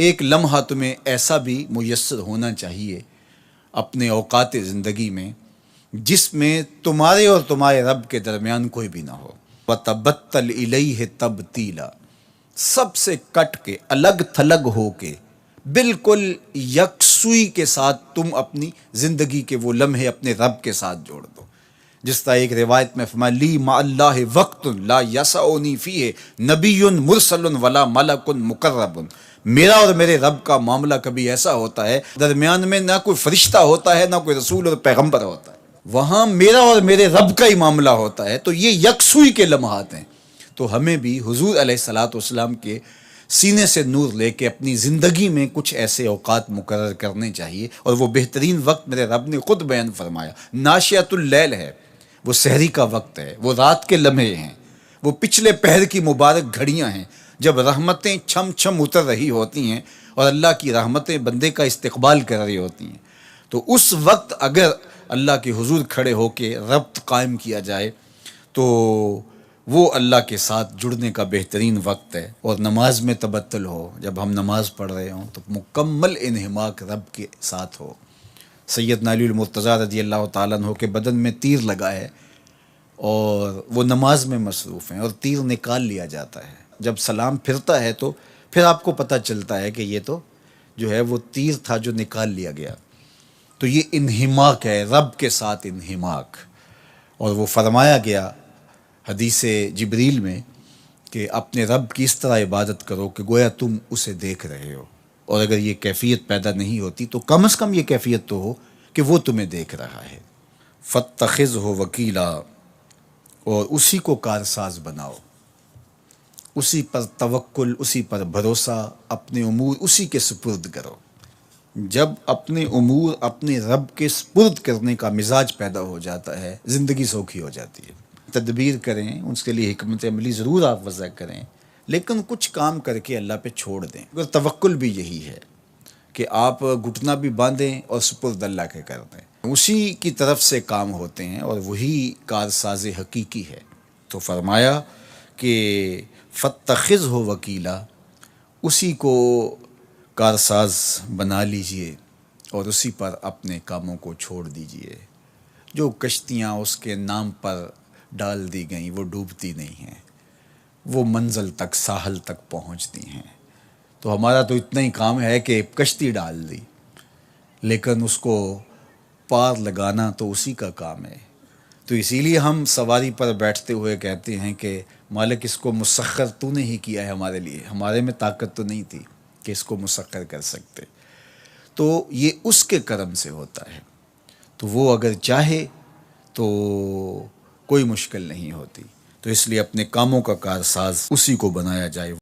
ایک لمحہ تمہیں ایسا بھی میسر ہونا چاہیے اپنے اوقات زندگی میں جس میں تمہارے اور تمہارے رب کے درمیان کوئی بھی نہ ہو. وَتَبَتَّلْ إِلَيْهِ تَبْتِيلًا، سب سے کٹ کے الگ تھلگ ہو کے بالکل یکسوئی کے ساتھ تم اپنی زندگی کے وہ لمحے اپنے رب کے ساتھ جوڑ دو. جس طرح ایک روایت میں فرمایا لی مع اللہ وقت لا یسعنی فیہ نبی مرسل ولا ملک مقرب، میرا اور میرے رب کا معاملہ کبھی ایسا ہوتا ہے درمیان میں نہ کوئی فرشتہ ہوتا ہے نہ کوئی رسول اور پیغمبر ہوتا ہے، وہاں میرا اور میرے رب کا ہی معاملہ ہوتا ہے. تو یہ یکسوئی کے لمحات ہیں. تو ہمیں بھی حضور علیہ الصلوۃ والسلام کے سینے سے نور لے کے اپنی زندگی میں کچھ ایسے اوقات مقرر کرنے چاہیے. اور وہ بہترین وقت میرے رب نے خود بیان فرمایا ناشئۃ اللیل ہے، وہ سحری کا وقت ہے، وہ رات کے لمحے ہیں، وہ پچھلے پہر کی مبارک گھڑیاں ہیں جب رحمتیں چھم چھم اتر رہی ہوتی ہیں اور اللہ کی رحمتیں بندے کا استقبال کر رہی ہوتی ہیں. تو اس وقت اگر اللہ کے حضور کھڑے ہو کے ربط قائم کیا جائے تو وہ اللہ کے ساتھ جڑنے کا بہترین وقت ہے. اور نماز میں تبتل ہو، جب ہم نماز پڑھ رہے ہوں تو مکمل انہماک رب کے ساتھ ہو. سیدنا علی المرتضیٰ رضی اللہ تعالیٰ عنہ کے بدن میں تیر لگا ہے اور وہ نماز میں مصروف ہیں اور تیر نکال لیا جاتا ہے. جب سلام پھرتا ہے تو پھر آپ کو پتہ چلتا ہے کہ یہ تو جو ہے وہ تیر تھا جو نکال لیا گیا. تو یہ انہماک ہے، رب کے ساتھ انہماک. اور وہ فرمایا گیا حدیث جبریل میں کہ اپنے رب کی اس طرح عبادت کرو کہ گویا تم اسے دیکھ رہے ہو. اور اگر یہ کیفیت پیدا نہیں ہوتی تو کم از کم یہ کیفیت تو ہو کہ وہ تمہیں دیکھ رہا ہے. فَاتَّخِذْهُ وَكِيلًا، اور اسی کو کارساز بناؤ، اسی پر توکل، اسی پر بھروسہ، اپنے امور اسی کے سپرد کرو. جب اپنے امور اپنے رب کے سپرد کرنے کا مزاج پیدا ہو جاتا ہے زندگی سوکھی ہو جاتی ہے. تدبیر کریں، اس کے لیے حکمت عملی ضرور آپ وضع کریں، لیکن کچھ کام کر کے اللہ پہ چھوڑ دیں. اگر توکل بھی یہی ہے کہ آپ گھٹنا بھی باندھیں اور سپرد اللہ کے کر دیں، اسی کی طرف سے کام ہوتے ہیں اور وہی کارساز حقیقی ہے. تو فرمایا کہ فَاتَّخِذْهُ وَكِيلًا، اسی کو کارساز بنا لیجئے اور اسی پر اپنے کاموں کو چھوڑ دیجئے. جو کشتیاں اس کے نام پر ڈال دی گئیں وہ ڈوبتی نہیں ہیں، وہ منزل تک ساحل تک پہنچتی ہیں. تو ہمارا تو اتنا ہی کام ہے کہ کشتی ڈال دی، لیکن اس کو پار لگانا تو اسی کا کام ہے. تو اسی لیے ہم سواری پر بیٹھتے ہوئے کہتے ہیں کہ مالک اس کو مسخر تو نے ہی کیا ہے ہمارے لیے، ہمارے میں طاقت تو نہیں تھی کہ اس کو مسخر کر سکتے. تو یہ اس کے کرم سے ہوتا ہے. تو وہ اگر چاہے تو کوئی مشکل نہیں ہوتی. تو اس لیے اپنے کاموں کا کارساز اسی کو بنایا جائے.